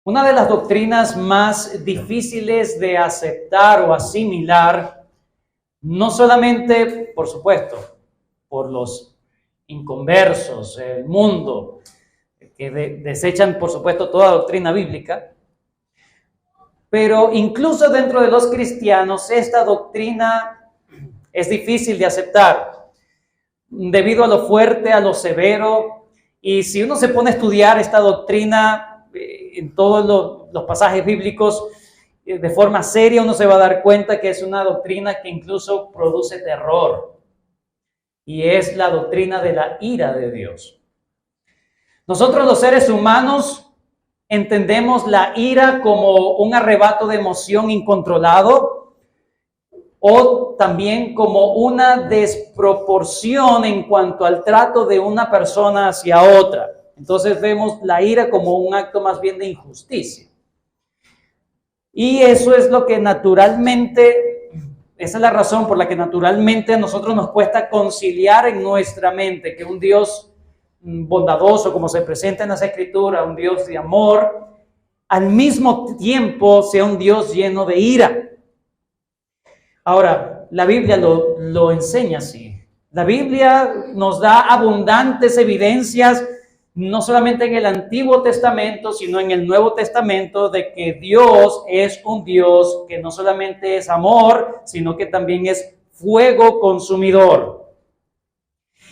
Una de las doctrinas más difíciles de aceptar o asimilar, no solamente, por supuesto, por los inconversos, el mundo, que desechan, por supuesto, toda doctrina bíblica, pero incluso dentro de los cristianos, esta doctrina es difícil de aceptar, debido a lo fuerte, a lo severo, y si uno se pone a estudiar esta doctrina en todos los pasajes bíblicos de forma seria, uno se va a dar cuenta que es una doctrina que incluso produce terror, y es la doctrina de la ira de Dios. Nosotros los seres humanos entendemos la ira como un arrebato de emoción incontrolado, o también como una desproporción en cuanto al trato de una persona hacia otra. Entonces vemos la ira como un acto más bien de injusticia. Y eso es lo que naturalmente, esa es la razón por la que naturalmente a nosotros nos cuesta conciliar en nuestra mente que un Dios bondadoso, como se presenta en las Escrituras, un Dios de amor, al mismo tiempo sea un Dios lleno de ira. Ahora, la Biblia lo enseña así. La Biblia nos da abundantes evidencias, no solamente en el Antiguo Testamento, sino en el Nuevo Testamento, de que Dios es un Dios que no solamente es amor, sino que también es fuego consumidor.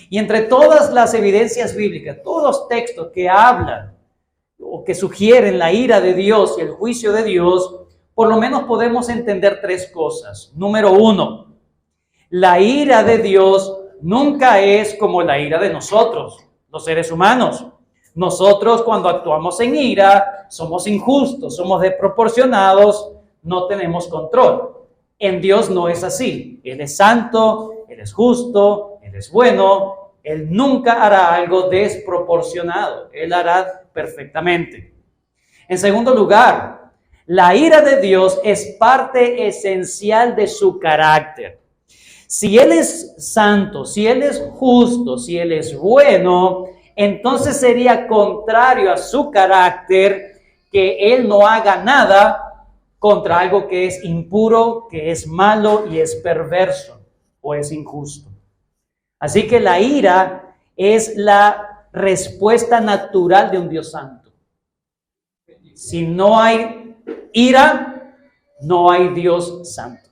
Y entre todas las evidencias bíblicas, todos los textos que hablan o que sugieren la ira de Dios y el juicio de Dios, por lo menos podemos entender tres cosas. Número uno, la ira de Dios nunca es como la ira de nosotros, los seres humanos. Nosotros, cuando actuamos en ira, somos injustos, somos desproporcionados, no tenemos control. En Dios no es así. Él es santo, Él es justo, Él es bueno. Él nunca hará algo desproporcionado. Él hará perfectamente. En segundo lugar, la ira de Dios es parte esencial de su carácter. Si Él es santo, si Él es justo, si Él es bueno, entonces sería contrario a su carácter que Él no haga nada contra algo que es impuro, que es malo y es perverso o es injusto. Así que la ira es la respuesta natural de un Dios santo. Si no hay ira, no hay Dios santo.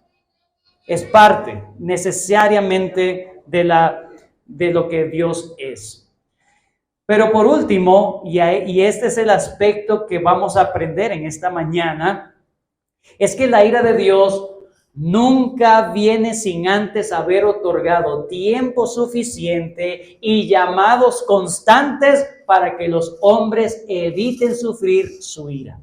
Es parte necesariamente de lo que Dios es. Pero por último, y este es el aspecto que vamos a aprender en esta mañana, es que la ira de Dios nunca viene sin antes haber otorgado tiempo suficiente y llamados constantes para que los hombres eviten sufrir su ira.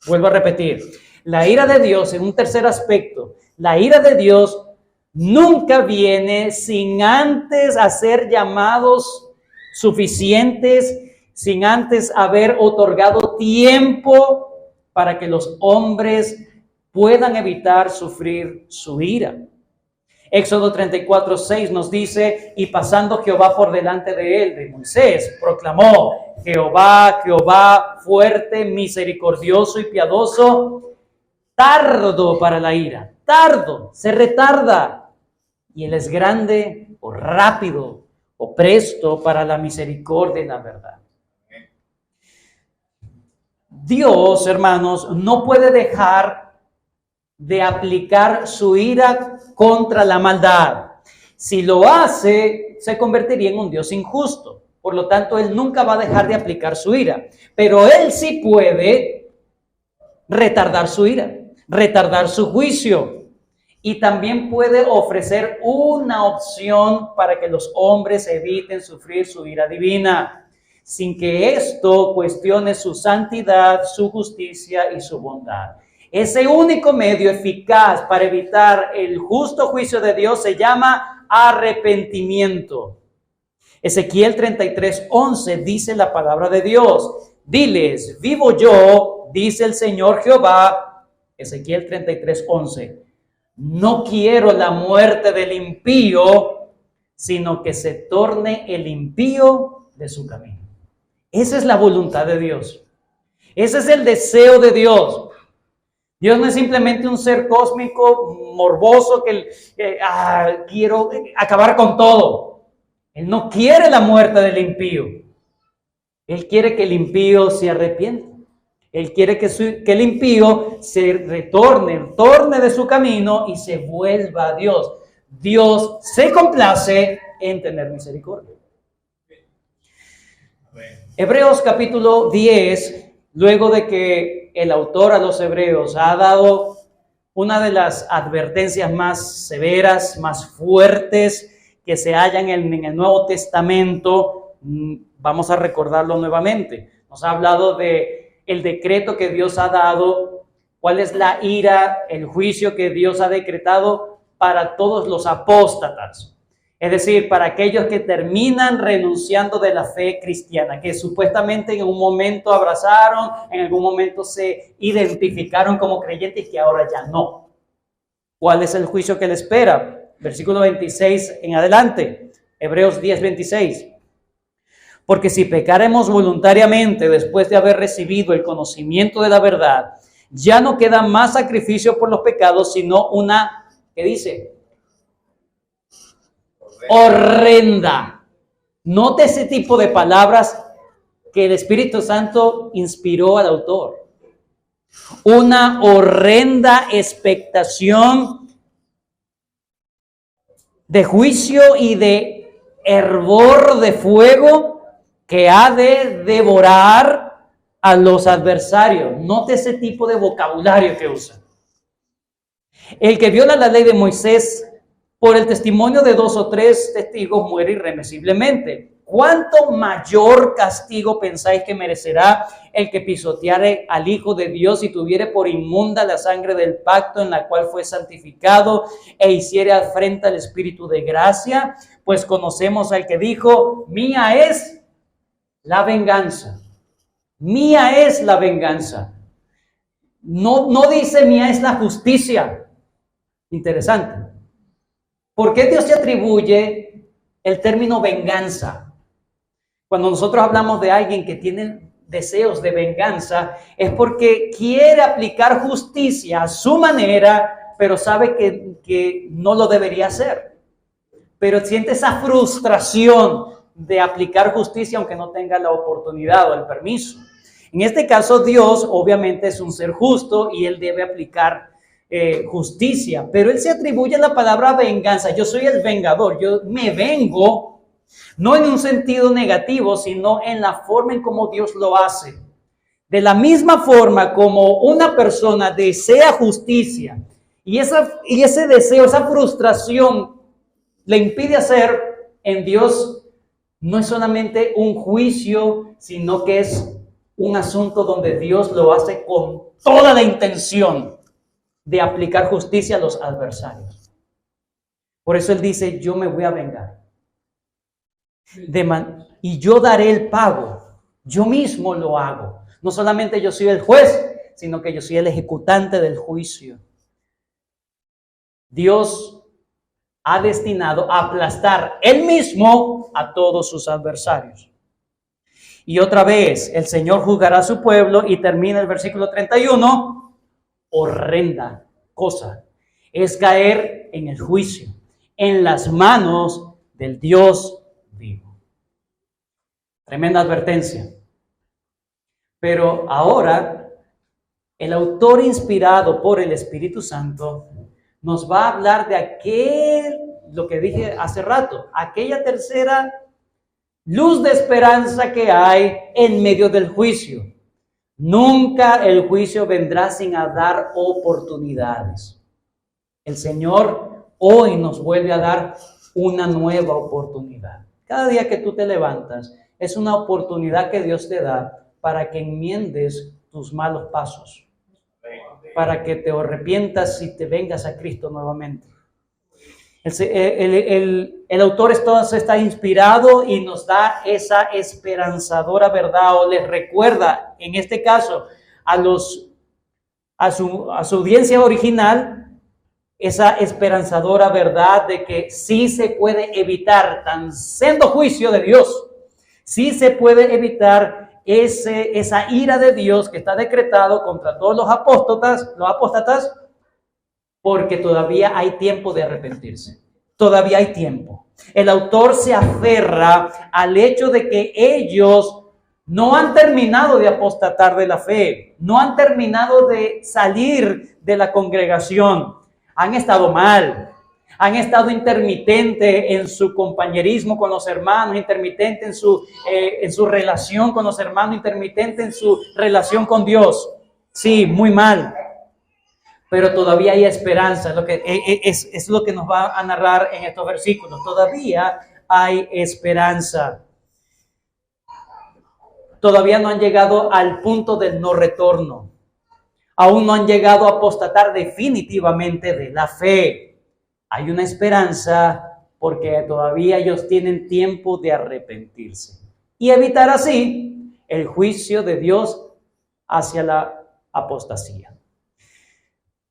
Vuelvo a repetir, la ira de Dios, en un tercer aspecto, la ira de Dios nunca viene sin antes hacer llamados suficientes, sin antes haber otorgado tiempo para que los hombres puedan evitar sufrir su ira. Éxodo 34:6 nos dice: y pasando Jehová por delante de él, de Moisés, proclamó: Jehová, Jehová, fuerte, misericordioso y piadoso, tardo para la ira, tardo, se retarda, y él es grande o rápido o presto para la misericordia y la verdad. Dios, hermanos, no puede dejar de aplicar su ira contra la maldad. Si lo hace, se convertiría en un Dios injusto. Por lo tanto, Él nunca va a dejar de aplicar su ira. Pero Él sí puede retardar su ira, retardar su juicio. Y también puede ofrecer una opción para que los hombres eviten sufrir su ira divina, sin que esto cuestione su santidad, su justicia y su bondad. Ese único medio eficaz para evitar el justo juicio de Dios se llama arrepentimiento. Ezequiel 33:11 dice la palabra de Dios: diles, vivo yo, dice el Señor Jehová. Ezequiel 33:11. No quiero la muerte del impío, sino que se torne el impío de su camino. Esa es la voluntad de Dios. Ese es el deseo de Dios. Dios no es simplemente un ser cósmico morboso que quiero acabar con todo. Él no quiere la muerte del impío. Él quiere que el impío se arrepienta. Él quiere que el impío se torne de su camino y se vuelva a Dios. Dios se complace en tener misericordia. Hebreos capítulo 10, luego de que el autor a los hebreos ha dado una de las advertencias más severas, más fuertes que se hallan en el Nuevo Testamento, vamos a recordarlo nuevamente. Nos ha hablado de el decreto que Dios ha dado, cuál es la ira, el juicio que Dios ha decretado para todos los apóstatas. Es decir, para aquellos que terminan renunciando de la fe cristiana, que supuestamente en un momento abrazaron, en algún momento se identificaron como creyentes y que ahora ya no. ¿Cuál es el juicio que le espera? Versículo 26 en adelante, Hebreos 10, 26. Porque si pecaremos voluntariamente después de haber recibido el conocimiento de la verdad, ya no queda más sacrificio por los pecados, sino una, ¿qué dice? Horrenda. Note ese tipo de palabras que el Espíritu Santo inspiró al autor. Una horrenda expectación de juicio y de hervor de fuego que ha de devorar a los adversarios. Note ese tipo de vocabulario que usa. El que viola la ley de Moisés por el testimonio de 2 o 3 testigos muere irremisiblemente. ¿Cuánto mayor castigo pensáis que merecerá el que pisoteare al Hijo de Dios y tuviere por inmunda la sangre del pacto en la cual fue santificado e hiciere afrenta al Espíritu de gracia? Pues conocemos al que dijo, mía es la venganza. Mía es la venganza. No dice mía es la justicia. Interesante. ¿Por qué Dios se atribuye el término venganza? Cuando nosotros hablamos de alguien que tiene deseos de venganza, es porque quiere aplicar justicia a su manera, pero sabe que no lo debería hacer. Pero siente esa frustración de aplicar justicia aunque no tenga la oportunidad o el permiso. En este caso, Dios obviamente es un ser justo y Él debe aplicar justicia, pero Él se atribuye la palabra venganza. Yo soy el vengador, yo me vengo, no en un sentido negativo, sino en la forma en cómo Dios lo hace. De la misma forma como una persona desea justicia y ese deseo, esa frustración le impide hacer, en Dios no es solamente un juicio, sino que es un asunto donde Dios lo hace con toda la intención de aplicar justicia a los adversarios. Por eso Él dice, yo me voy a vengar. Y yo daré el pago. Yo mismo lo hago. No solamente yo soy el juez, sino que yo soy el ejecutante del juicio. Dios ha destinado a aplastar Él mismo a todos sus adversarios. Y otra vez, el Señor juzgará a su pueblo y termina el versículo 31, horrenda cosa es caer en el juicio, en las manos del Dios vivo. Tremenda advertencia. Pero ahora, el autor inspirado por el Espíritu Santo nos va a hablar de lo que dije hace rato, aquella tercera luz de esperanza que hay en medio del juicio. Nunca el juicio vendrá sin dar oportunidades. El Señor hoy nos vuelve a dar una nueva oportunidad. Cada día que tú te levantas es una oportunidad que Dios te da para que enmiendes tus malos pasos, para que te arrepientas y te vengas a Cristo nuevamente. El autor está inspirado y nos da esa esperanzadora verdad, o les recuerda, en este caso, a su audiencia original, esa esperanzadora verdad de que sí se puede evitar, tan siendo juicio de Dios, sí se puede evitar esa ira de Dios que está decretado contra todos los apóstatas, porque todavía hay tiempo de arrepentirse. Todavía hay tiempo. El autor se aferra al hecho de que ellos no han terminado de apostatar de la fe, no han terminado de salir de la congregación, han estado mal, han estado intermitentes en su compañerismo con los hermanos, intermitente en su relación con los hermanos, intermitente en su relación con Dios. Sí, muy mal. Pero todavía hay esperanza, es lo que nos va a narrar en estos versículos. Todavía hay esperanza. Todavía no han llegado al punto del no retorno. Aún no han llegado a apostatar definitivamente de la fe. Hay una esperanza porque todavía ellos tienen tiempo de arrepentirse y evitar así el juicio de Dios hacia la apostasía.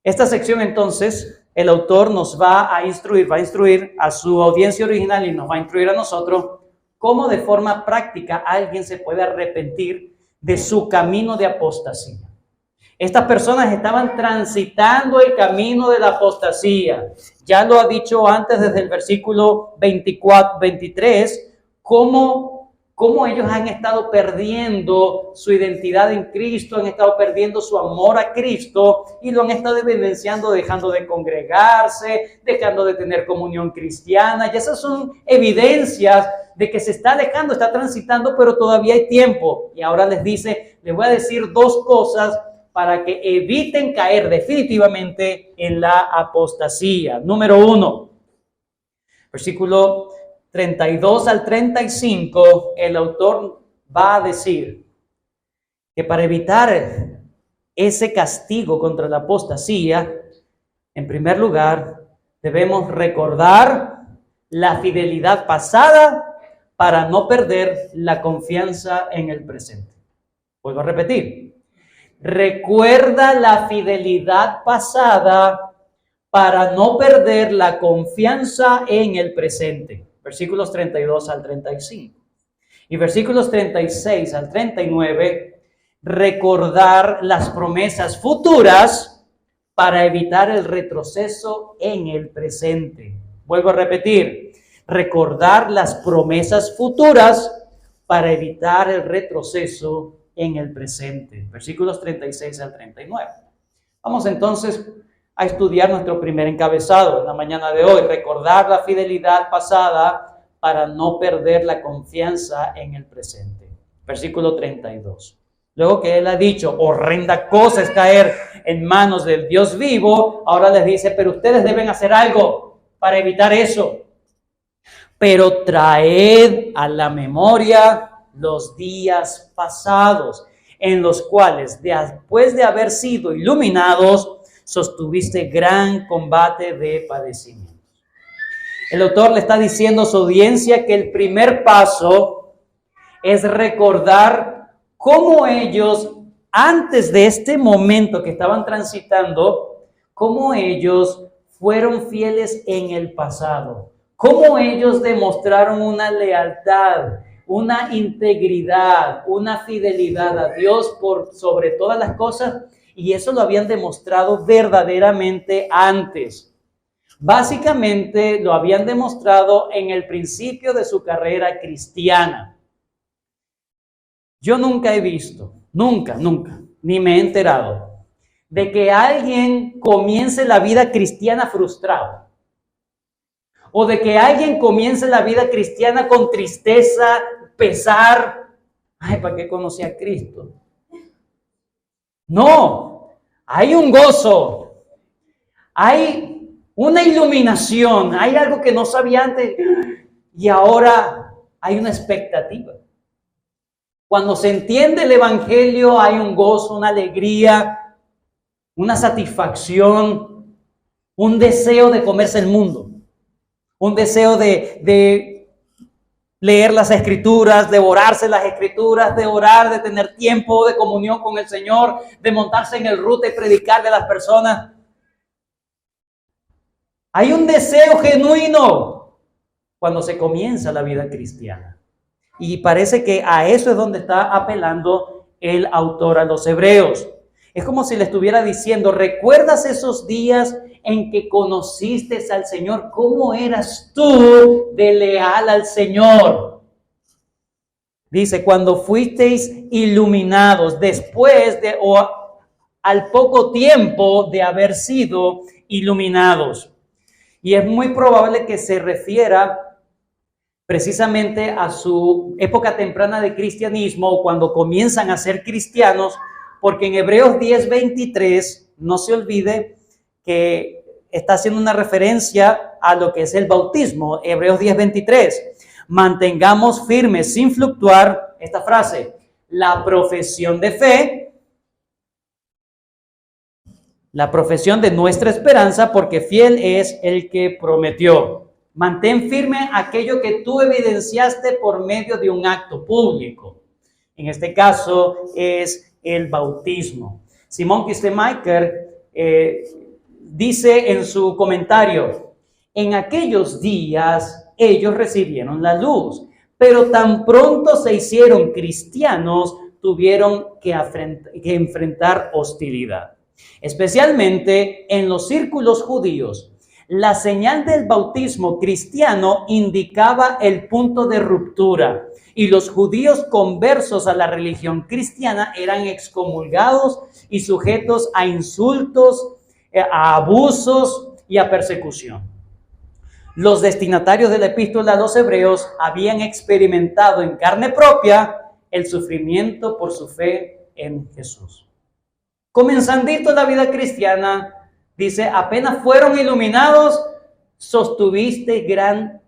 Esta sección entonces, el autor nos va a instruir a su audiencia original y nos va a instruir a nosotros cómo de forma práctica alguien se puede arrepentir de su camino de apostasía. Estas personas estaban transitando el camino de la apostasía. Ya lo ha dicho antes desde el versículo 23, cómo ellos han estado perdiendo su identidad en Cristo, han estado perdiendo su amor a Cristo y lo han estado evidenciando dejando de congregarse, dejando de tener comunión cristiana. Y esas son evidencias de que se está alejando, está transitando, pero todavía hay tiempo. Y ahora les voy a decir dos cosas para que eviten caer definitivamente en la apostasía. Número 1, versículo 32 al 35, el autor va a decir que para evitar ese castigo contra la apostasía, en primer lugar, debemos recordar la fidelidad pasada para no perder la confianza en el presente. Vuelvo a repetir. Recuerda la fidelidad pasada para no perder la confianza en el presente. Versículos 32 al 35. Y versículos 36 al 39, recordar las promesas futuras para evitar el retroceso en el presente. Vuelvo a repetir, recordar las promesas futuras para evitar el retroceso en el presente. Versículos 36 al 39. Vamos entonces a estudiar nuestro primer encabezado en la mañana de hoy. Recordar la fidelidad pasada para no perder la confianza en el presente. Versículo 32. Luego que él ha dicho, horrenda cosa es caer en manos del Dios vivo, ahora les dice, pero ustedes deben hacer algo para evitar eso. Pero traed a la memoria los días pasados, en los cuales, después de haber sido iluminados, sostuviste gran combate de padecimientos. El autor le está diciendo a su audiencia que el primer paso es recordar cómo ellos, antes de este momento que estaban transitando, cómo ellos fueron fieles en el pasado, cómo ellos demostraron una lealtad, una integridad, una fidelidad a Dios por sobre todas las cosas, y eso lo habían demostrado verdaderamente antes. Básicamente lo habían demostrado en el principio de su carrera cristiana. Yo nunca he visto, nunca, ni me he enterado de que alguien comience la vida cristiana frustrado. O de que alguien comience la vida cristiana con tristeza, pesar. Ay, ¿para qué conocí a Cristo? No, hay un gozo, hay una iluminación, hay algo que no sabía antes y ahora hay una expectativa. Cuando se entiende el evangelio hay un gozo, una alegría, una satisfacción, un deseo de comerse el mundo, un deseo de leer las escrituras, devorarse las escrituras, de orar, de tener tiempo de comunión con el Señor, de montarse en el ruta y predicarle a las personas. Hay un deseo genuino cuando se comienza la vida cristiana. Y parece que a eso es donde está apelando el autor a los hebreos. Es como si le estuviera diciendo, ¿recuerdas esos días en que conociste al Señor? ¿Cómo eras tú de leal al Señor? Dice, cuando fuisteis iluminados después de o al poco tiempo de haber sido iluminados. Y es muy probable que se refiera precisamente a su época temprana de cristianismo, cuando comienzan a ser cristianos, porque en Hebreos 10:23, no se olvide que está haciendo una referencia a lo que es el bautismo. Hebreos 10:23, mantengamos firmes sin fluctuar, esta frase, la profesión de fe, la profesión de nuestra esperanza, porque fiel es el que prometió. Mantén firme aquello que tú evidenciaste por medio de un acto público. En este caso es el bautismo. Simon Kistemaker dice en su comentario, en aquellos días ellos recibieron la luz, pero tan pronto se hicieron cristianos, tuvieron que enfrentar hostilidad. Especialmente en los círculos judíos. La señal del bautismo cristiano indicaba el punto de ruptura y los judíos conversos a la religión cristiana eran excomulgados y sujetos a insultos, a abusos y a persecución. Los destinatarios de la epístola a los hebreos habían experimentado en carne propia el sufrimiento por su fe en Jesús. Comenzandito la vida cristiana, dice, apenas fueron iluminados, sostuviste gran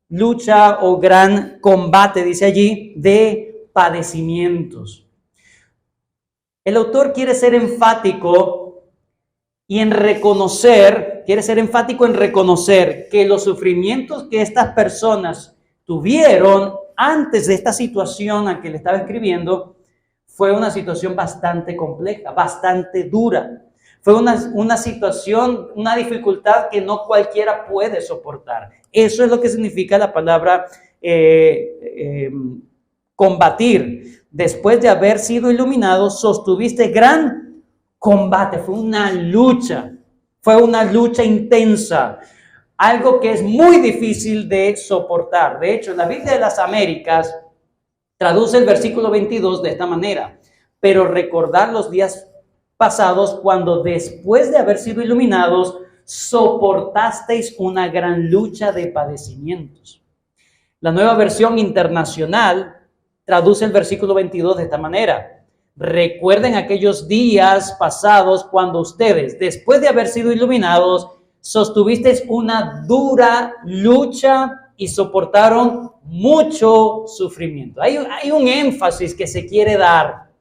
lucha o gran combate, dice allí, de padecimientos. El autor quiere ser enfático en reconocer que los sufrimientos que estas personas tuvieron antes de esta situación a que le estaba escribiendo, fue una situación bastante compleja, bastante dura. Fue una situación, una dificultad que no cualquiera puede soportar. Eso es lo que significa la palabra combatir. Después de haber sido iluminado, sostuviste gran combate. Fue una lucha intensa. Algo que es muy difícil de soportar. De hecho, en la Biblia de las Américas, traduce el versículo 22 de esta manera, pero recordar los días pasados cuando después de haber sido iluminados soportasteis una gran lucha de padecimientos. La Nueva Versión Internacional traduce el versículo 22 de esta manera. Recuerden aquellos días pasados cuando ustedes, después de haber sido iluminados, sostuvisteis una dura lucha y soportaron mucho sufrimiento. Hay un énfasis que se quiere dar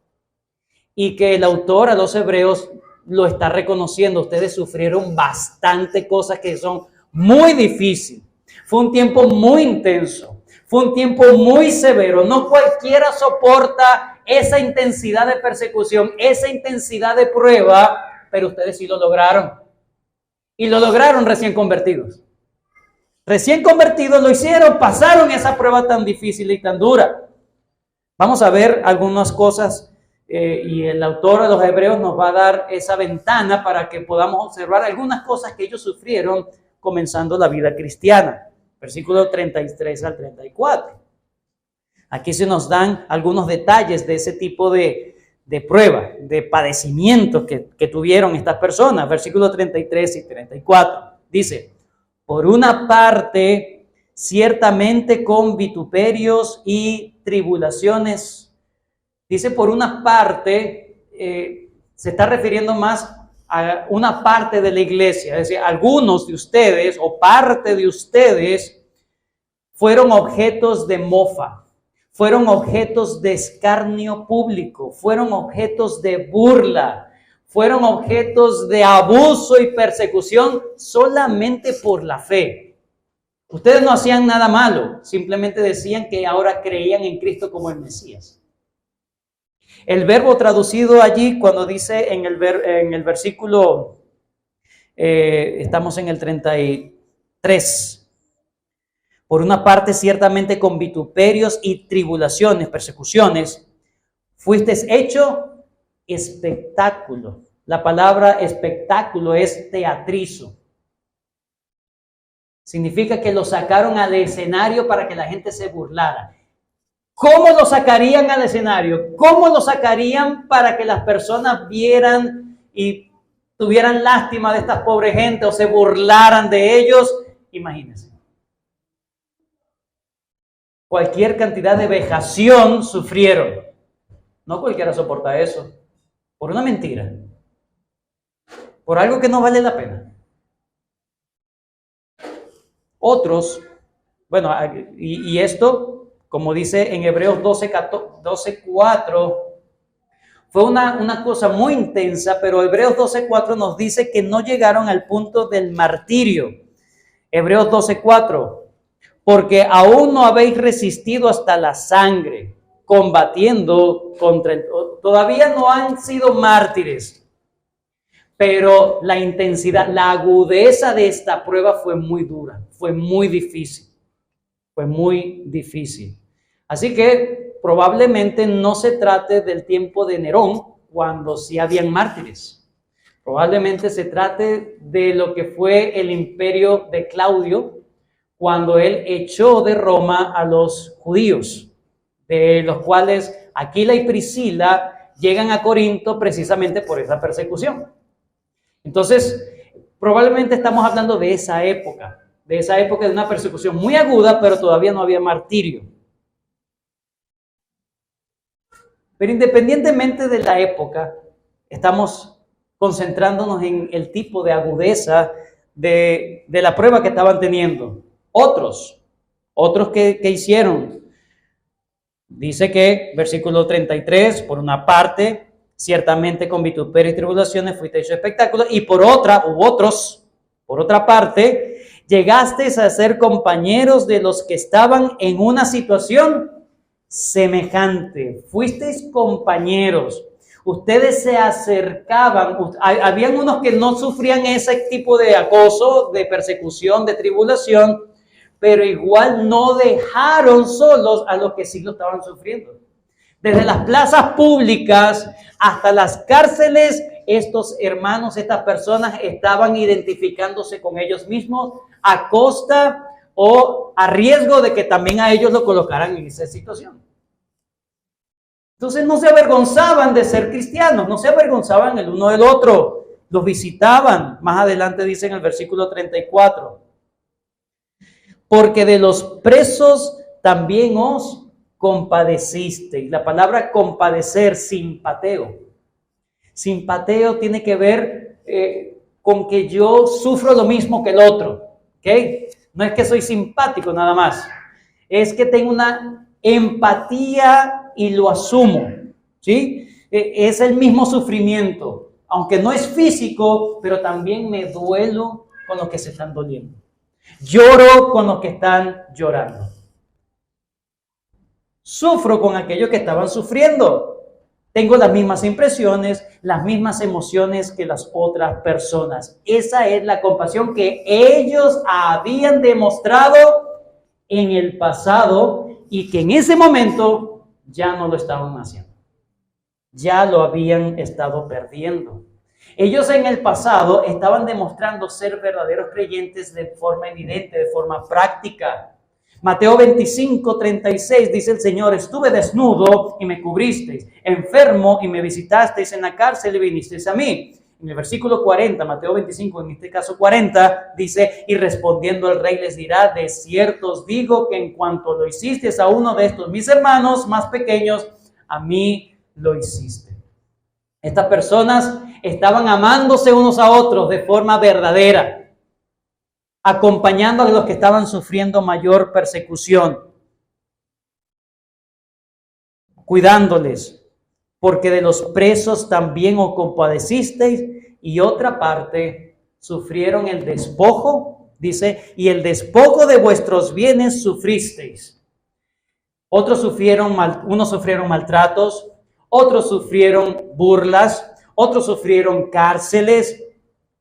y que el autor a los hebreos lo está reconociendo. Ustedes sufrieron bastante cosas que son muy difíciles. Fue un tiempo muy intenso. Fue un tiempo muy severo. No cualquiera soporta esa intensidad de persecución, esa intensidad de prueba, pero ustedes sí lo lograron. Y lo lograron recién convertidos. Recién convertidos lo hicieron, pasaron esa prueba tan difícil y tan dura. Vamos a ver algunas cosas y el autor de los Hebreos nos va a dar esa ventana para que podamos observar algunas cosas que ellos sufrieron comenzando la vida cristiana. Versículo 33 al 34. Aquí se nos dan algunos detalles de ese tipo de prueba, de padecimientos que tuvieron estas personas. Versículo 33 y 34. Dice, por una parte, ciertamente con vituperios y tribulaciones. Dice por una parte, se está refiriendo más a una parte de la iglesia. Es decir, algunos de ustedes o parte de ustedes fueron objetos de mofa, fueron objetos de escarnio público, fueron objetos de burla, fueron objetos de abuso y persecución solamente por la fe. Ustedes no hacían nada malo, simplemente decían que ahora creían en Cristo como el Mesías. El verbo traducido allí cuando dice en el versículo, estamos en el 33, Por una parte, ciertamente con vituperios y tribulaciones, persecuciones, fuiste hecho espectáculo. La palabra espectáculo es teatrizo. Significa que lo sacaron al escenario para que la gente se burlara. ¿Cómo lo sacarían al escenario? ¿Cómo lo sacarían para que las personas vieran y tuvieran lástima de estas pobres gente o se burlaran de ellos? Imagínense. Cualquier cantidad de vejación sufrieron. No cualquiera soporta eso. Por una mentira. Por algo que no vale la pena. Otros, bueno, y esto, como dice en Hebreos 12:4, fue una cosa muy intensa, pero Hebreos 12:4 nos dice que no llegaron al punto del martirio. Hebreos 12:4, porque aún no habéis resistido hasta la sangre, combatiendo contra el... Todavía no han sido mártires, pero la intensidad, la agudeza de esta prueba fue muy dura, fue muy difícil. Así que probablemente no se trate del tiempo de Nerón, cuando sí habían mártires. Probablemente se trate de lo que fue el imperio de Claudio, cuando él echó de Roma a los judíos, de los cuales Aquila y Priscila llegan a Corinto precisamente por esa persecución. Entonces, probablemente estamos hablando de esa época de una persecución muy aguda, pero todavía no había martirio. Pero independientemente de la época, estamos concentrándonos en el tipo de agudeza de la prueba que estaban teniendo. Otros que hicieron. Dice que, versículo 33, por una parte, ciertamente con vituperio y tribulaciones fuiste hecho espectáculo, y por otra parte, llegasteis a ser compañeros de los que estaban en una situación semejante. Fuisteis compañeros. Ustedes se acercaban. Habían unos que no sufrían ese tipo de acoso, de persecución, de tribulación, pero igual no dejaron solos a los que sí lo estaban sufriendo. Desde las plazas públicas hasta las cárceles, estos hermanos, estas personas estaban identificándose con ellos mismos a costa o a riesgo de que también a ellos lo colocaran en esa situación. Entonces no se avergonzaban de ser cristianos, no se avergonzaban el uno del otro, los visitaban. Más adelante dice en el versículo 34, porque de los presos también os compadecisteis. La palabra compadecer, simpateo. Simpateo tiene que ver con que yo sufro lo mismo que el otro. ¿Okay? No es que soy simpático nada más. Es que tengo una empatía y lo asumo. ¿Sí? Es el mismo sufrimiento. Aunque no es físico, pero también me duelo con los que se están doliendo. Lloro con los que están llorando. Sufro con aquellos que estaban sufriendo. Tengo las mismas impresiones, las mismas emociones que las otras personas. Esa es la compasión que ellos habían demostrado en el pasado y que en ese momento ya no lo estaban haciendo. Ya lo habían estado perdiendo. Ellos en el pasado estaban demostrando ser verdaderos creyentes de forma evidente, de forma práctica. Mateo 25:36 dice el Señor, estuve desnudo y me cubristeis, enfermo y me visitasteis en la cárcel y vinisteis a mí. En el versículo 40, Mateo 25, en este caso 40, dice, y respondiendo el rey les dirá, de cierto os digo que en cuanto lo hicisteis a uno de estos mis hermanos más pequeños, a mí lo hiciste. Estas personas estaban amándose unos a otros de forma verdadera, acompañando a los que estaban sufriendo mayor persecución, cuidándoles, porque de los presos también os compadecisteis, y otra parte sufrieron el despojo, dice, y el despojo de vuestros bienes sufristeis. Unos sufrieron maltratos, otros sufrieron burlas, otros sufrieron cárceles.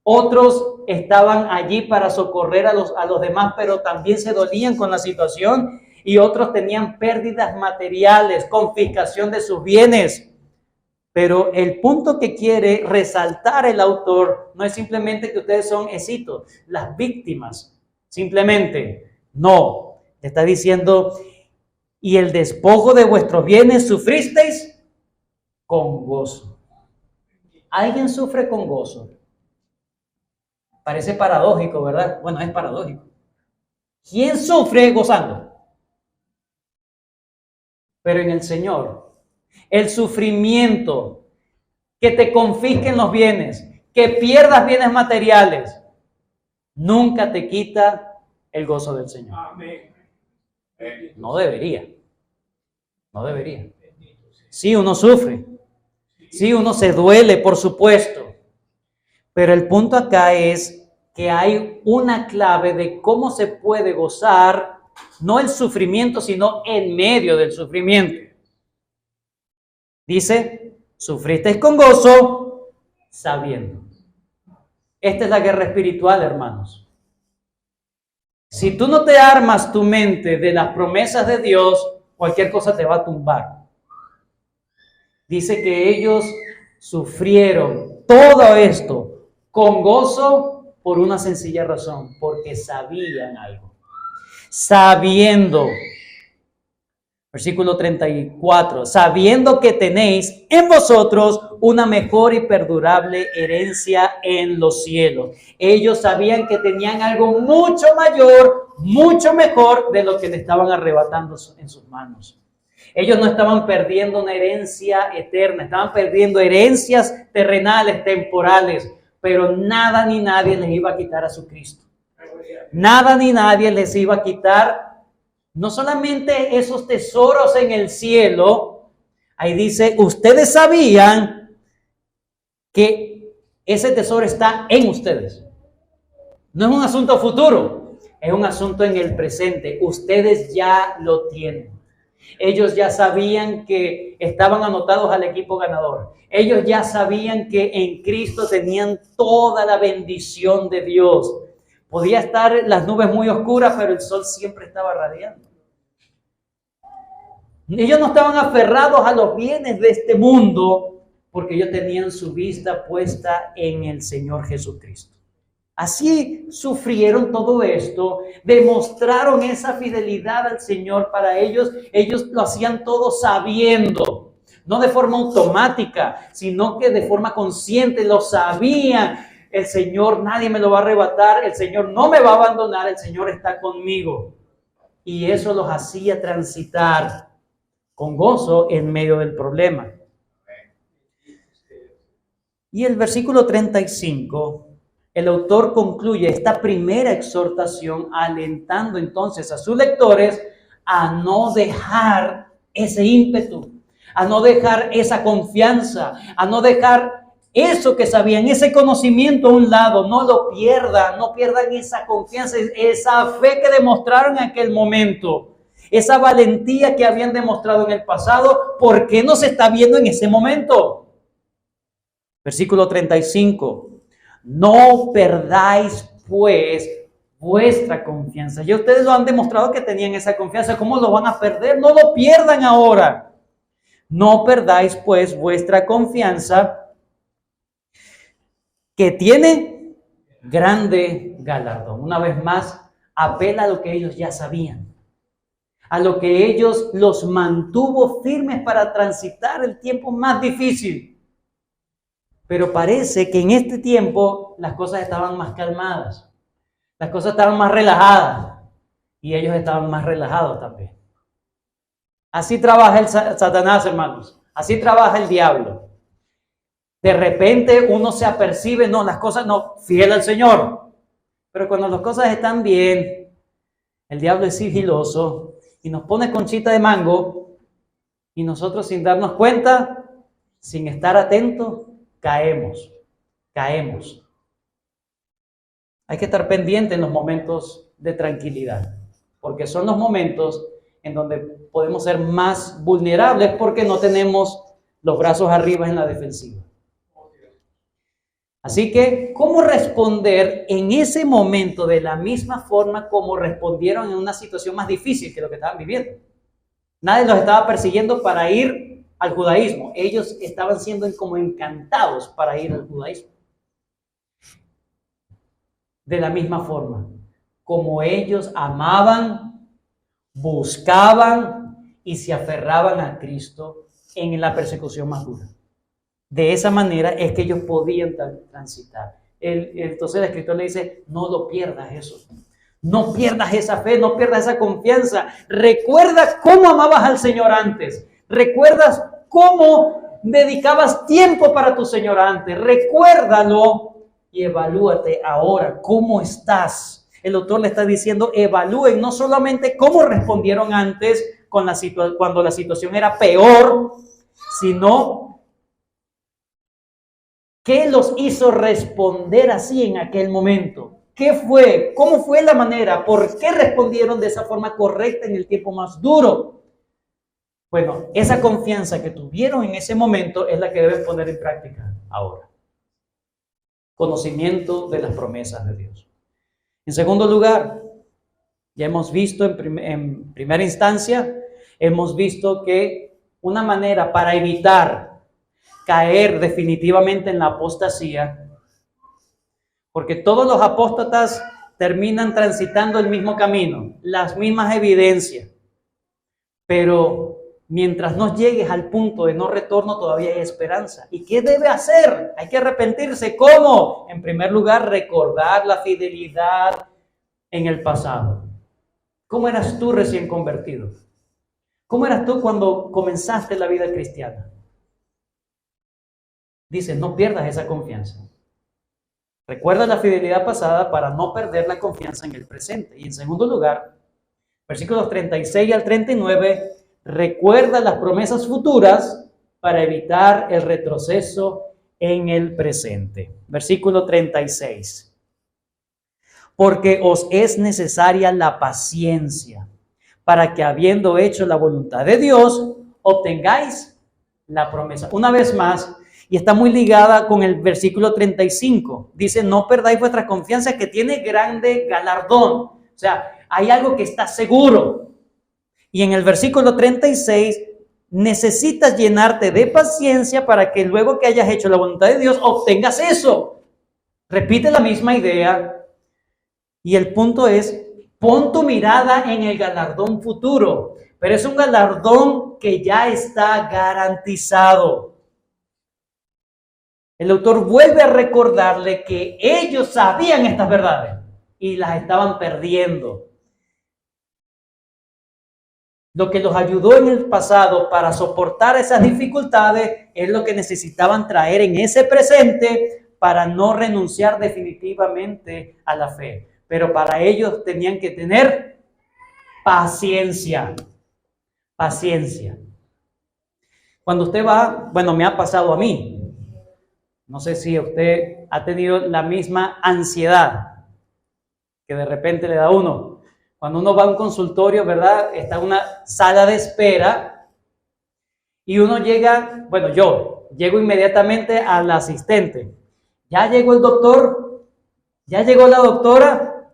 Otros estaban allí para socorrer a los demás, pero también se dolían con la situación. Y otros tenían pérdidas materiales, confiscación de sus bienes. Pero el punto que quiere resaltar el autor no es simplemente que ustedes son escitos, las víctimas. Simplemente, no. Le está diciendo, y el despojo de vuestros bienes sufristeis con gozo. ¿Alguien sufre con gozo? Parece paradójico, ¿verdad? Bueno, es paradójico. ¿Quién sufre gozando? Pero en el Señor, el sufrimiento, que te confisquen los bienes, que pierdas bienes materiales, nunca te quita el gozo del Señor. Amén. No debería. No debería. Sí, uno sufre. Sí, uno se duele, por supuesto. Pero el punto acá es que hay una clave de cómo se puede gozar, no el sufrimiento, sino en medio del sufrimiento. Dice, sufristeis con gozo, sabiendo. Esta es la guerra espiritual, hermanos. Si tú no te armas tu mente de las promesas de Dios, cualquier cosa te va a tumbar. Dice que ellos sufrieron todo esto con gozo por una sencilla razón, porque sabían algo. Sabiendo, versículo 34, sabiendo que tenéis en vosotros una mejor y perdurable herencia en los cielos. Ellos sabían que tenían algo mucho mayor, mucho mejor de lo que le estaban arrebatando en sus manos. Ellos no estaban perdiendo una herencia eterna, estaban perdiendo herencias terrenales, temporales, pero nada ni nadie les iba a quitar a su Cristo. Nada ni nadie les iba a quitar no solamente esos tesoros en el cielo. Ahí dice, ustedes sabían que ese tesoro está en ustedes. No es un asunto futuro, es un asunto en el presente. Ustedes ya lo tienen. Ellos ya sabían que estaban anotados al equipo ganador. Ellos ya sabían que en Cristo tenían toda la bendición de Dios. Podía estar las nubes muy oscuras, pero el sol siempre estaba radiando. Ellos no estaban aferrados a los bienes de este mundo, porque ellos tenían su vista puesta en el Señor Jesucristo. Así sufrieron todo esto, demostraron esa fidelidad al Señor para ellos. Ellos lo hacían todo sabiendo, no de forma automática, sino que de forma consciente, lo sabían. El Señor, nadie me lo va a arrebatar, el Señor no me va a abandonar, el Señor está conmigo. Y eso los hacía transitar con gozo en medio del problema. Y el versículo 35, el autor concluye esta primera exhortación alentando entonces a sus lectores a no dejar ese ímpetu, a no dejar esa confianza, a no dejar eso que sabían, ese conocimiento a un lado. No lo pierdan, no pierdan esa confianza, esa fe que demostraron en aquel momento, esa valentía que habían demostrado en el pasado. ¿Por qué no se está viendo en ese momento? Versículo 35. No perdáis, pues, vuestra confianza. Ya ustedes lo han demostrado que tenían esa confianza. ¿Cómo lo van a perder? No lo pierdan ahora. No perdáis, pues, vuestra confianza, que tiene grande galardón. Una vez más, apela a lo que ellos ya sabían, a lo que ellos los mantuvo firmes para transitar el tiempo más difícil. Pero parece que en este tiempo las cosas estaban más calmadas, las cosas estaban más relajadas y ellos estaban más relajados también. Así trabaja el Satanás, hermanos, así trabaja el diablo. De repente uno se apercibe, no, las cosas no, fiel al Señor. Pero cuando las cosas están bien, el diablo es sigiloso y nos pone conchita de mango y nosotros sin darnos cuenta, sin estar atentos, caemos. Hay que estar pendiente en los momentos de tranquilidad, porque son los momentos en donde podemos ser más vulnerables porque no tenemos los brazos arriba en la defensiva. Así que, ¿cómo responder en ese momento de la misma forma como respondieron en una situación más difícil que lo que estaban viviendo? Nadie los estaba persiguiendo para ir al judaísmo. Ellos estaban siendo como encantados para ir al judaísmo. De la misma forma, como ellos amaban, buscaban y se aferraban a Cristo en la persecución más dura. De esa manera es que ellos podían transitar. Entonces el escritor le dice, no lo pierdas eso. No pierdas esa fe, no pierdas esa confianza. Recuerda cómo amabas al Señor antes. Recuerdas cómo dedicabas tiempo para tu Señor antes. Recuérdalo y evalúate ahora cómo estás. El autor le está diciendo, evalúen no solamente cómo respondieron antes cuando la situación era peor, sino ¿qué los hizo responder así en aquel momento? ¿Qué fue? ¿Cómo fue la manera? ¿Por qué respondieron de esa forma correcta en el tiempo más duro? Bueno, esa confianza que tuvieron en ese momento es la que deben poner en práctica ahora. Conocimiento de las promesas de Dios. En segundo lugar, ya hemos visto en primera instancia, hemos visto que una manera para evitar caer definitivamente en la apostasía, porque todos los apóstatas terminan transitando el mismo camino, las mismas evidencias, pero mientras no llegues al punto de no retorno todavía hay esperanza. ¿Y qué debe hacer? Hay que arrepentirse. ¿Cómo? En primer lugar, recordar la fidelidad en el pasado. ¿Cómo eras tú recién convertido? ¿Cómo eras tú cuando comenzaste la vida cristiana? Dice, no pierdas esa confianza. Recuerda la fidelidad pasada para no perder la confianza en el presente. Y en segundo lugar, versículos 36 al 39, recuerda las promesas futuras para evitar el retroceso en el presente. Versículo 36. Porque os es necesaria la paciencia para que habiendo hecho la voluntad de Dios, obtengáis la promesa. Una vez más, y está muy ligada con el versículo 35. Dice, no perdáis vuestra confianza que tiene grande galardón. O sea, hay algo que está seguro. Y en el versículo 36, necesitas llenarte de paciencia para que luego que hayas hecho la voluntad de Dios, obtengas eso. Repite la misma idea. Y el punto es, pon tu mirada en el galardón futuro. Pero es un galardón que ya está garantizado. El autor vuelve a recordarle que ellos sabían estas verdades y las estaban perdiendo. Lo que los ayudó en el pasado para soportar esas dificultades es lo que necesitaban traer en ese presente para no renunciar definitivamente a la fe. Pero para ellos tenían que tener paciencia. Paciencia. Cuando usted va, bueno, me ha pasado a mí. No sé si usted ha tenido la misma ansiedad que de repente le da a uno. Cuando uno va a un consultorio, ¿verdad? Está en una sala de espera y uno llega, bueno, yo llego inmediatamente al asistente. ¿Ya llegó el doctor? ¿Ya llegó la doctora?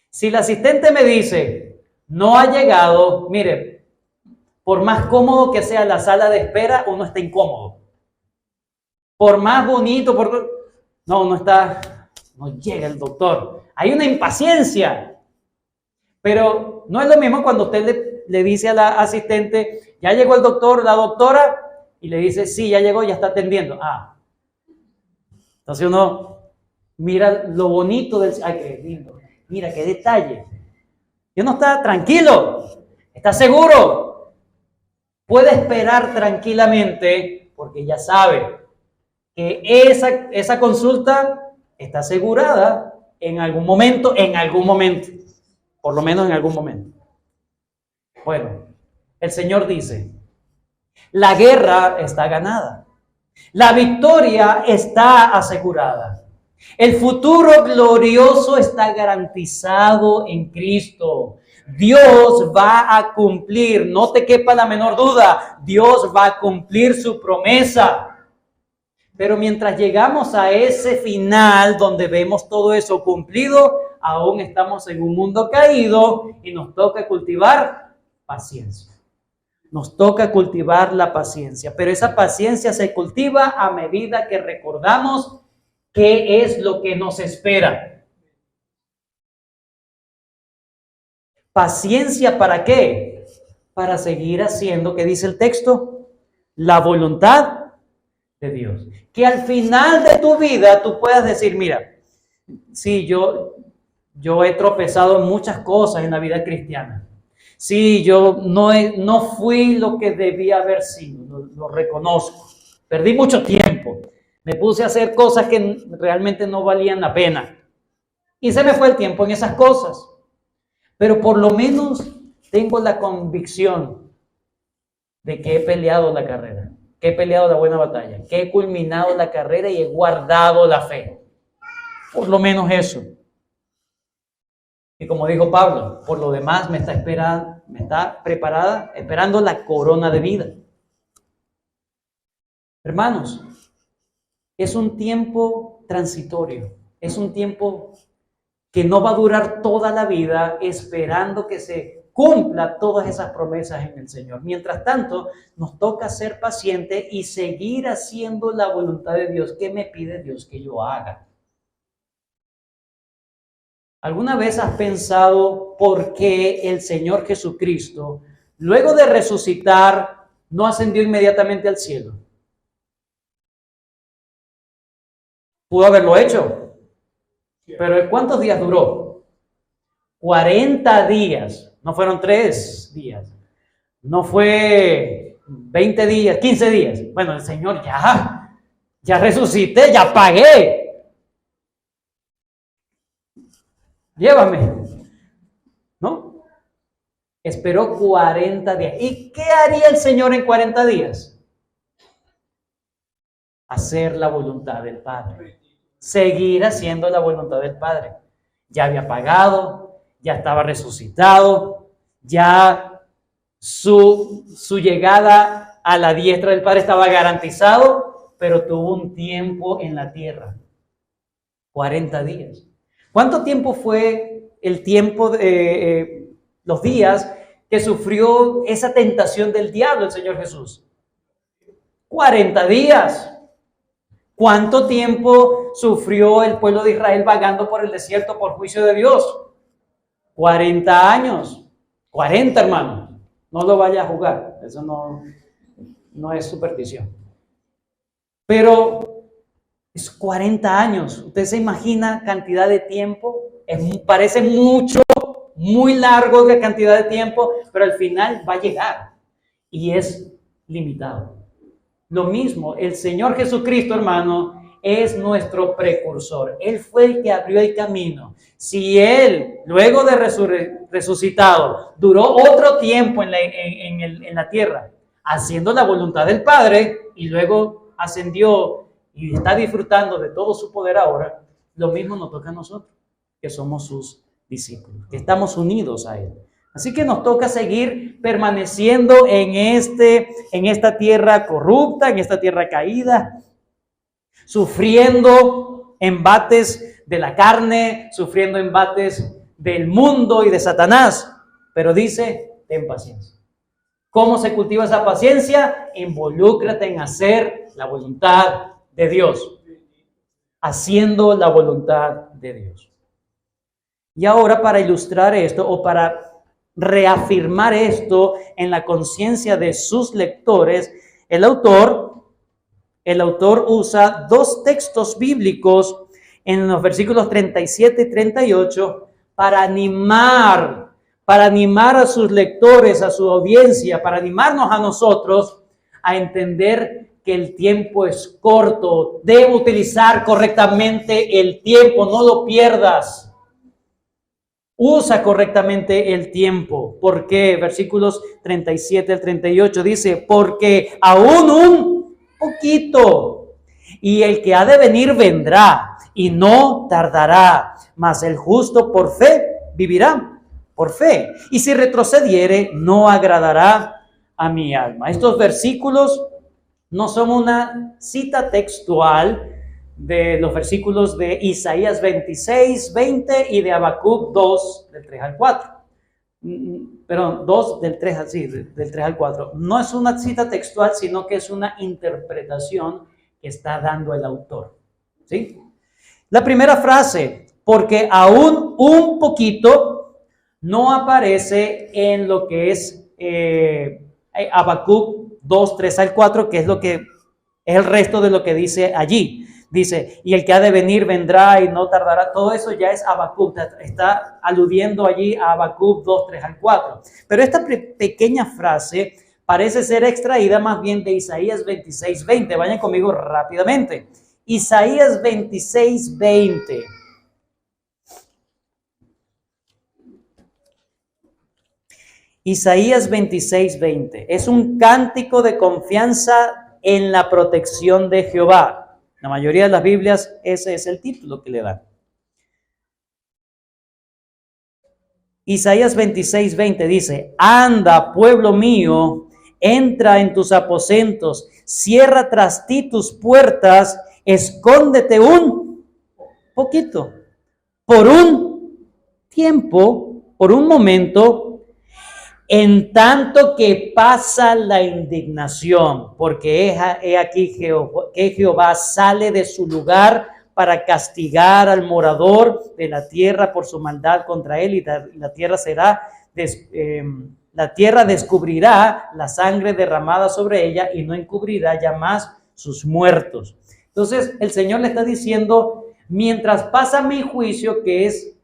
Si el asistente me dice, no ha llegado, mire, por más cómodo que sea la sala de espera, uno está incómodo. Por más bonito, no llega el doctor. Hay una impaciencia. Pero no es lo mismo cuando usted le dice a la asistente, ya llegó el doctor, la doctora, y le dice, sí, ya llegó, ya está atendiendo. Entonces uno mira lo bonito ay, qué lindo, mira qué detalle. Y uno está tranquilo, está seguro, puede esperar tranquilamente porque ya sabe que esa consulta está asegurada en algún momento, por lo menos en algún momento. Bueno, el Señor dice, la guerra está ganada, la victoria está asegurada, el futuro glorioso está garantizado en Cristo. Dios va a cumplir, no te quepa la menor duda, Dios va a cumplir su promesa. Pero mientras llegamos a ese final donde vemos todo eso cumplido, aún estamos en un mundo caído y nos toca cultivar paciencia. Nos toca cultivar la paciencia, pero esa paciencia se cultiva a medida que recordamos qué es lo que nos espera. ¿Paciencia para qué? Para seguir haciendo, ¿qué dice el texto? La voluntad de Dios. Que al final de tu vida tú puedas decir, mira, sí, yo he tropezado en muchas cosas en la vida cristiana. Sí, yo no fui lo que debía haber sido, lo reconozco. Perdí mucho tiempo. Me puse a hacer cosas que realmente no valían la pena. Y se me fue el tiempo en esas cosas. Pero por lo menos tengo la convicción de que he peleado la carrera, que he peleado la buena batalla, que he culminado la carrera y he guardado la fe. Por lo menos eso. Y como dijo Pablo, por lo demás me está esperando la corona de vida. Hermanos, es un tiempo transitorio, es un tiempo que no va a durar toda la vida esperando que se cumpla todas esas promesas en el Señor. Mientras tanto, nos toca ser pacientes y seguir haciendo la voluntad de Dios. ¿Qué me pide Dios que yo haga? ¿Alguna vez has pensado por qué el Señor Jesucristo, luego de resucitar, no ascendió inmediatamente al cielo? Pudo haberlo hecho, pero ¿cuántos días duró? 40 días, no fueron 3 días, no fue 20 días, 15 días. Bueno, el Señor ya resucité, ya pagué. Llévame, ¿no? Esperó 40 días. ¿Y qué haría el Señor en 40 días? Hacer la voluntad del Padre. Seguir haciendo la voluntad del Padre. Ya había pagado, ya estaba resucitado, ya su llegada a la diestra del Padre estaba garantizado, pero tuvo un tiempo en la tierra. 40 días. ¿Cuánto tiempo fue el tiempo, los días que sufrió esa tentación del diablo el Señor Jesús? 40 días. ¿Cuánto tiempo sufrió el pueblo de Israel vagando por el desierto por juicio de Dios? 40 años. 40, hermano. No lo vaya a jugar. Eso no es superstición. Pero es 40 años. ¿Usted se imagina cantidad de tiempo? Parece mucho, muy largo de cantidad de tiempo, pero al final va a llegar y es limitado. Lo mismo, el Señor Jesucristo, hermano, es nuestro precursor. Él fue el que abrió el camino. Si Él, luego de resucitado, duró otro tiempo en la tierra, haciendo la voluntad del Padre, y luego ascendió y está disfrutando de todo su poder ahora, lo mismo nos toca a nosotros, que somos sus discípulos, que estamos unidos a Él. Así que nos toca seguir permaneciendo en esta tierra corrupta, en esta tierra caída, sufriendo embates de la carne, sufriendo embates del mundo y de Satanás. Pero dice, ten paciencia. ¿Cómo se cultiva esa paciencia? Involúcrate en hacer la voluntad de Dios, haciendo la voluntad de Dios. Y ahora, para ilustrar esto o para reafirmar esto en la conciencia de sus lectores, el autor usa 2 textos bíblicos en los versículos 37 y 38 para animar a sus lectores, a su audiencia, para animarnos a nosotros a entender que el tiempo es corto. Debo utilizar correctamente el tiempo, no lo pierdas. Usa correctamente el tiempo. ¿Por qué? Versículos 37 al 38 dice, porque aún un poquito, y el que ha de venir vendrá, y no tardará, mas el justo por fe vivirá, por fe. Y si retrocediere, no agradará a mi alma. Estos versículos no son una cita textual de los versículos de Isaías 26, 20 y de Habacuc 2, del 3 al 4. Perdón, 2 del 3 al, sí, del 3 al 4. No es una cita textual, sino que es una interpretación que está dando el autor. ¿Sí? La primera frase, porque aún un poquito, no aparece en lo que es Habacuc 2, 3 al 4, que es lo que es el resto de lo que dice allí. Dice, y el que ha de venir vendrá y no tardará. Todo eso ya es Habacuc, está aludiendo allí a Habacuc 2, 3 al 4. Pero esta pequeña frase parece ser extraída más bien de Isaías 26, 20. Vayan conmigo rápidamente. Isaías 26, 20. Isaías 26, 20. Es un cántico de confianza en la protección de Jehová. La mayoría de las Biblias ese es el título que le dan. Isaías 26, 20 dice, anda, pueblo mío, entra en tus aposentos, cierra tras ti tus puertas, escóndete un poquito, por un tiempo, por un momento, en tanto que pasa la indignación, porque he aquí que Jehová sale de su lugar para castigar al morador de la tierra por su maldad contra él, y la tierra descubrirá la sangre derramada sobre ella y no encubrirá ya más sus muertos. Entonces el Señor le está diciendo, mientras pasa mi juicio, que es,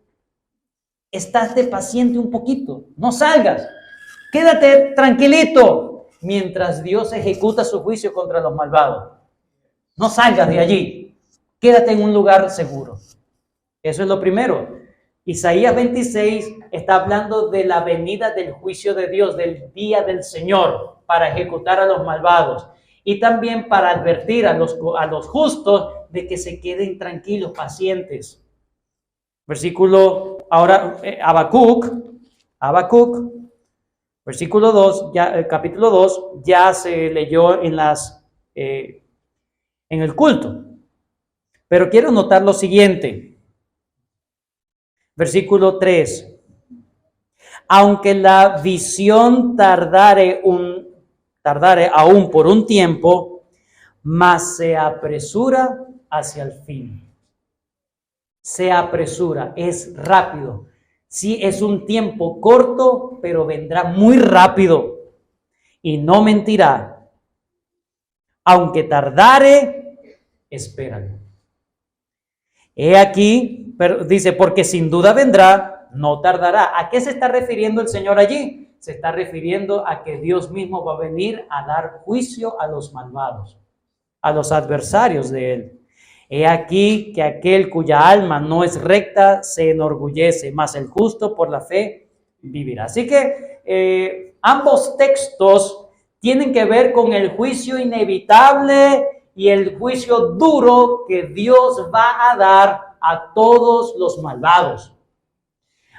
estate paciente un poquito, no salgas. Quédate tranquilito mientras Dios ejecuta su juicio contra los malvados. No salgas de allí. Quédate en un lugar seguro. Eso es lo primero. Isaías 26 está hablando de la venida del juicio de Dios, del día del Señor, para ejecutar a los malvados. Y también para advertir a los justos de que se queden tranquilos, pacientes. Versículo, ahora, Habacuc. Versículo 2, el capítulo 2 ya se leyó en el culto. Pero quiero notar lo siguiente. Versículo 3. Aunque la visión tardare aún por un tiempo, mas se apresura hacia el fin. Se apresura, es rápido. Sí, es un tiempo corto, pero vendrá muy rápido y no mentirá. Aunque tardare, espéralo. He aquí, pero dice, porque sin duda vendrá, no tardará. ¿A qué se está refiriendo el Señor allí? Se está refiriendo a que Dios mismo va a venir a dar juicio a los malvados, a los adversarios de él. He aquí que aquel cuya alma no es recta se enorgullece, mas el justo por la fe vivirá. Así que ambos textos tienen que ver con el juicio inevitable y el juicio duro que Dios va a dar a todos los malvados.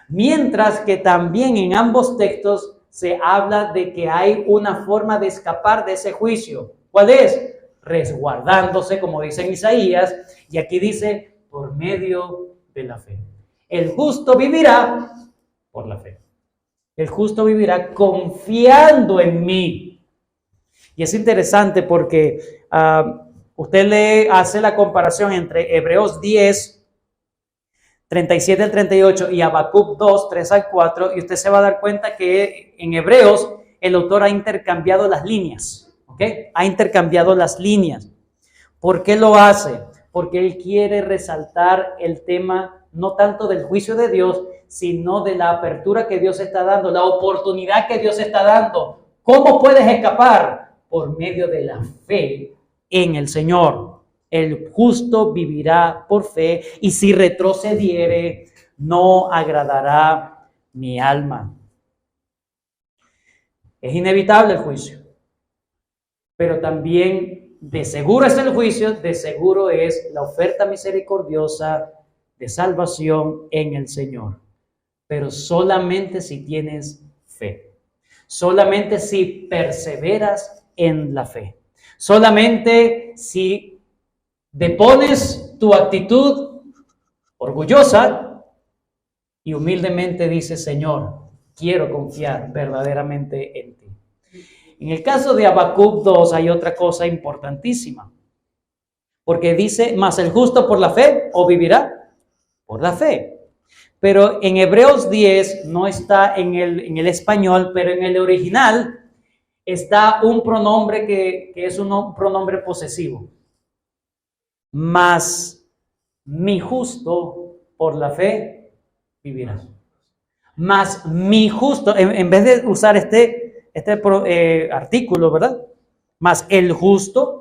Mientras que también en ambos textos se habla de que hay una forma de escapar de ese juicio. ¿Cuál es? Resguardándose, como dice en Isaías, y aquí dice, por medio de la fe. El justo vivirá por la fe. El justo vivirá confiando en mí. Y es interesante porque usted le hace la comparación entre Hebreos 10, 37 al 38 y Habacuc 2, 3 al 4, y usted se va a dar cuenta que en Hebreos el autor ha intercambiado las líneas. ¿Okay? Ha intercambiado las líneas. ¿Por qué lo hace? Porque él quiere resaltar el tema no tanto del juicio de Dios, sino de la apertura que Dios está dando, la oportunidad que Dios está dando. ¿Cómo puedes escapar? Por medio de la fe en el Señor. El justo vivirá por fe, y si retrocediere, no agradará mi alma. Es inevitable el juicio. Pero también de seguro es el juicio, de seguro es la oferta misericordiosa de salvación en el Señor. Pero solamente si tienes fe, solamente si perseveras en la fe. Solamente si depones tu actitud orgullosa y humildemente dices, Señor, quiero confiar verdaderamente en ti. En el caso de Habacuc 2 hay otra cosa importantísima. Porque dice, mas el justo por la fe, ¿o vivirá? Por la fe. Pero en Hebreos 10 no está en el español, pero en el original está un pronombre que es un pronombre posesivo. Mas mi justo por la fe vivirá. Mas mi justo, en vez de usar este artículo, ¿verdad? Mas el justo.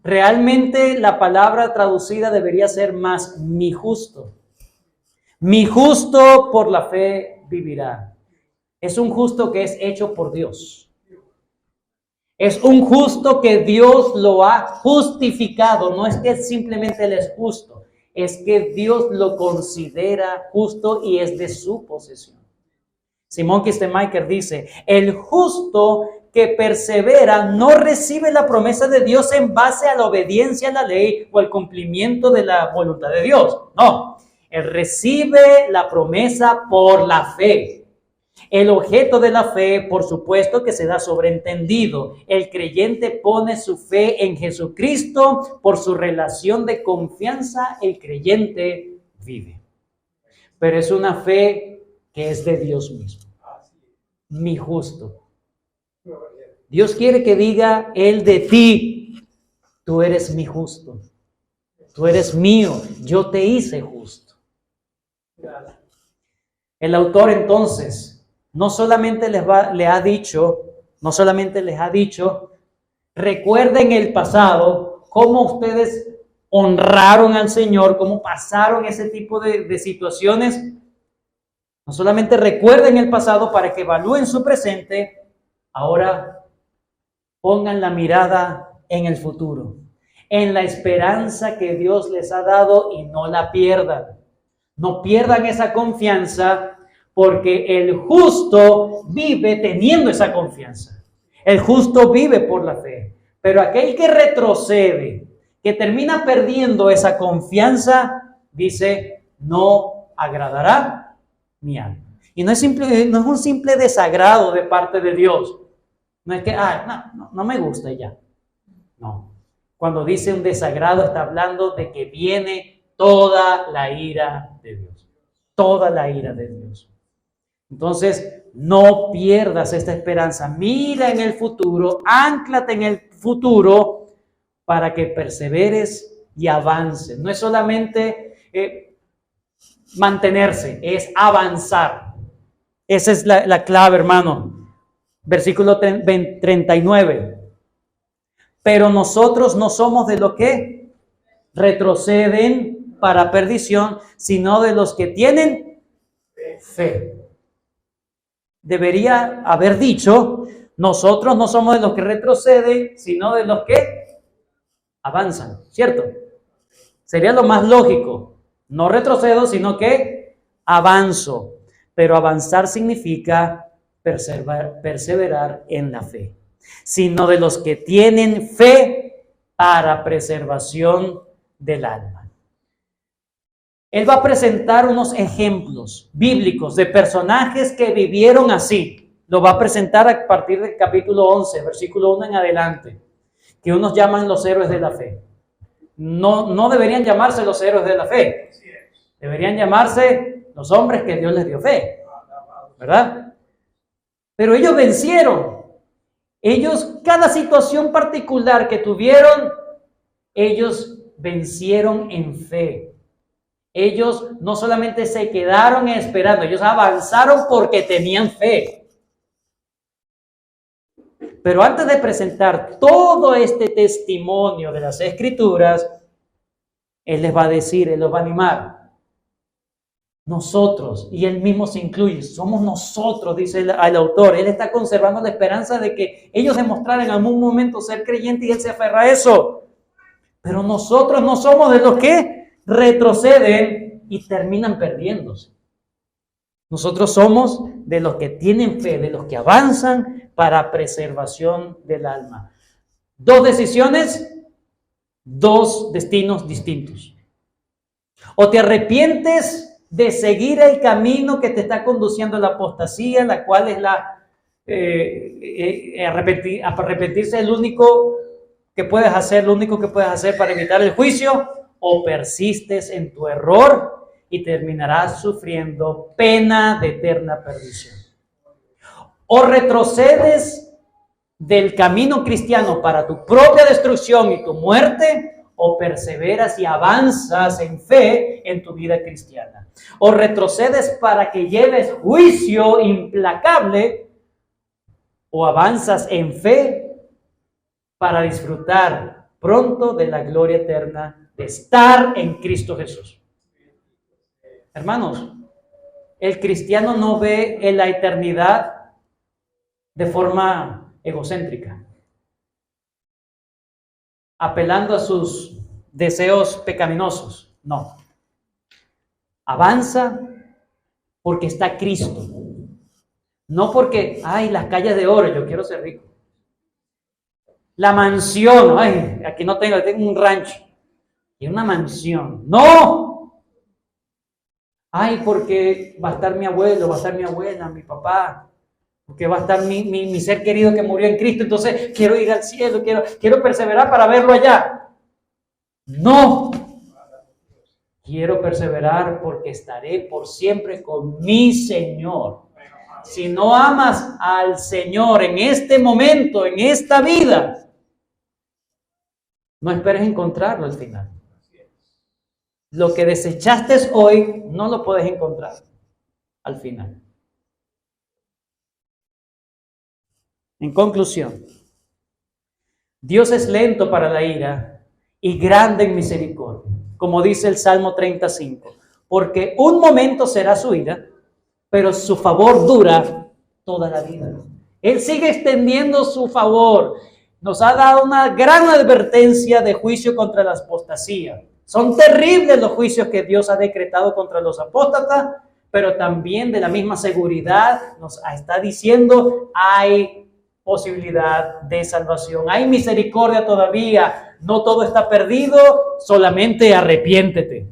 Realmente la palabra traducida debería ser más mi justo. Mi justo por la fe vivirá. Es un justo que es hecho por Dios. Es un justo que Dios lo ha justificado. No es que simplemente Él es justo. Es que Dios lo considera justo y es de su posesión. Simón Kistemaker dice, el justo que persevera no recibe la promesa de Dios en base a la obediencia a la ley o el cumplimiento de la voluntad de Dios. No, él recibe la promesa por la fe. El objeto de la fe, por supuesto, que se da sobreentendido. El creyente pone su fe en Jesucristo. Por su relación de confianza, el creyente vive. Pero es una fe que es de Dios mismo. Mi justo. Dios quiere que diga Él de ti, tú eres mi justo, tú eres mío, yo te hice justo. El autor entonces no solamente les ha dicho, recuerden el pasado, cómo ustedes honraron al Señor, cómo pasaron ese tipo de situaciones. No solamente recuerden el pasado para que evalúen su presente, ahora pongan la mirada en el futuro, en la esperanza que Dios les ha dado y no la pierdan. No pierdan esa confianza porque el justo vive teniendo esa confianza. El justo vive por la fe. Pero aquel que retrocede, que termina perdiendo esa confianza, dice, no agradará mi alma. Y no es un simple desagrado de parte de Dios. No es que, no me gusta ya. No. Cuando dice un desagrado, está hablando de que viene toda la ira de Dios. Toda la ira de Dios. Entonces, no pierdas esta esperanza. Mira en el futuro, ánclate en el futuro para que perseveres y avances. No es solamente mantenerse, es avanzar. Esa es la clave, hermano. Versículo 39. Pero nosotros no somos de los que retroceden para perdición, sino de los que tienen fe. Debería haber dicho, nosotros no somos de los que retroceden, sino de los que avanzan, ¿cierto? Sería lo más lógico. No retrocedo, sino que avanzo. Pero avanzar significa perseverar en la fe, sino de los que tienen fe para preservación del alma. Él va a presentar unos ejemplos bíblicos de personajes que vivieron así. Lo va a presentar a partir del capítulo 11, versículo 1 en adelante, que unos llaman los héroes de la fe. No deberían llamarse los héroes de la fe. Deberían llamarse los hombres que Dios les dio fe, ¿verdad? Pero ellos vencieron. Ellos, cada situación particular que tuvieron, ellos vencieron en fe. Ellos no solamente se quedaron esperando, ellos avanzaron porque tenían fe. Pero antes de presentar todo este testimonio de las Escrituras, Él les va a decir, Él los va a animar. Nosotros, y Él mismo se incluye, somos nosotros, dice el autor. Él está conservando la esperanza de que ellos demostraran en algún momento ser creyentes y Él se aferra a eso. Pero nosotros no somos de los que retroceden y terminan perdiéndose. Nosotros somos de los que tienen fe, de los que avanzan para preservación del alma. Dos decisiones, dos destinos distintos. O te arrepientes de seguir el camino que te está conduciendo a la apostasía, la cual es arrepentirse es lo único que puedes hacer para evitar el juicio, o persistes en tu error y terminarás sufriendo pena de eterna perdición. O retrocedes del camino cristiano para tu propia destrucción y tu muerte, o perseveras y avanzas en fe en tu vida cristiana. O retrocedes para que lleves juicio implacable, o avanzas en fe para disfrutar pronto de la gloria eterna de estar en Cristo Jesús. Hermanos, el cristiano no ve en la eternidad de forma egocéntrica, apelando a sus deseos pecaminosos. No. Avanza porque está Cristo. No porque, las calles de oro, yo quiero ser rico. La mansión, aquí no tengo un rancho. Y una mansión. ¡No! Porque va a estar mi abuelo, va a estar mi abuela, mi papá. Porque va a estar mi ser querido que murió en Cristo. Entonces quiero ir al cielo, quiero perseverar para verlo allá. No. Quiero perseverar porque estaré por siempre con mi Señor. Si no amas al Señor en este momento, en esta vida, no esperes encontrarlo al final. Lo que desechaste hoy, no lo puedes encontrar al final. En conclusión, Dios es lento para la ira y grande en misericordia, como dice el Salmo 35, porque un momento será su ira, pero su favor dura toda la vida. Él sigue extendiendo su favor. Nos ha dado una gran advertencia de juicio contra la apostasía. Son terribles los juicios que Dios ha decretado contra los apóstatas, pero también de la misma seguridad nos está diciendo hay posibilidad de salvación, hay misericordia todavía, no todo está perdido, solamente arrepiéntete.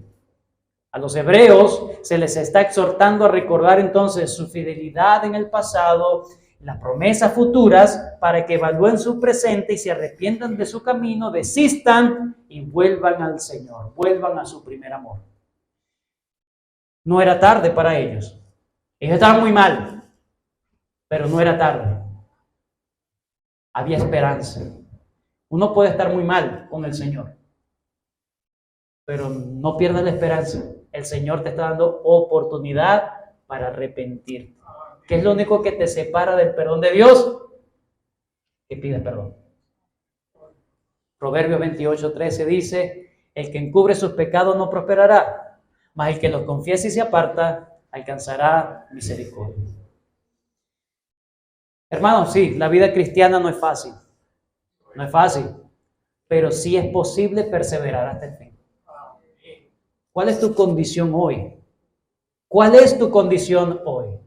A los hebreos se les está exhortando a recordar entonces su fidelidad en el pasado, las promesas futuras, para que evalúen su presente y se arrepientan de su camino, desistan y vuelvan al Señor, vuelvan a su primer amor. No era tarde para ellos. Ellos estaban muy mal, pero no era tarde. Había esperanza. Uno puede estar muy mal con el Señor, pero no pierdas la esperanza. El Señor te está dando oportunidad para arrepentirte. ¿Qué es lo único que te separa del perdón de Dios? Que pidas perdón. Proverbios 28:13 dice: el que encubre sus pecados no prosperará, mas el que los confiesa y se aparta alcanzará misericordia. Hermanos, sí, la vida cristiana no es fácil. No es fácil, pero sí es posible perseverar hasta el fin. ¿Cuál es tu condición hoy? ¿Cuál es tu condición hoy?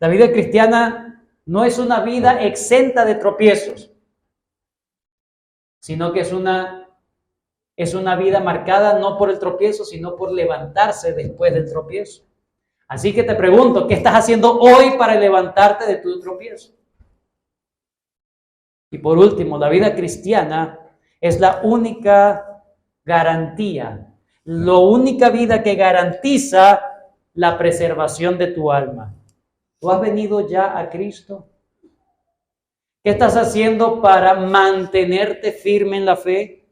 La vida cristiana no es una vida exenta de tropiezos, sino que es una vida marcada no por el tropiezo, sino por levantarse después del tropiezo. Así que te pregunto, ¿qué estás haciendo hoy para levantarte de tu tropiezo? Y por último, la vida cristiana es la única garantía, la única vida que garantiza la preservación de tu alma. ¿Tú has venido ya a Cristo? ¿Qué estás haciendo para mantenerte firme en la fe?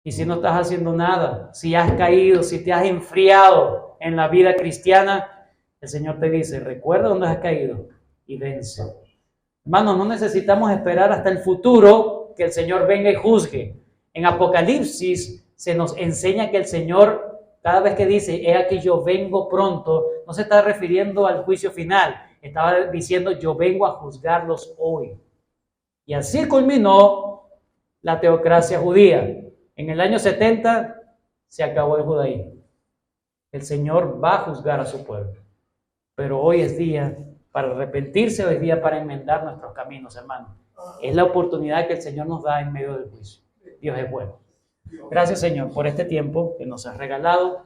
Y si no estás haciendo nada, si has caído, si te has enfriado en la vida cristiana, el Señor te dice, recuerda dónde has caído y vence. Hermanos, no necesitamos esperar hasta el futuro que el Señor venga y juzgue. En Apocalipsis se nos enseña que el Señor, cada vez que dice, he aquí yo vengo pronto, no se está refiriendo al juicio final, estaba diciendo, yo vengo a juzgarlos hoy. Y así culminó la teocracia judía. En el año 70 se acabó el judaísmo. El Señor va a juzgar a su pueblo. Pero hoy es día para arrepentirse, hoy es día para enmendar nuestros caminos, hermano. Es la oportunidad que el Señor nos da en medio del juicio. Dios es bueno. Gracias, Señor, por este tiempo que nos has regalado.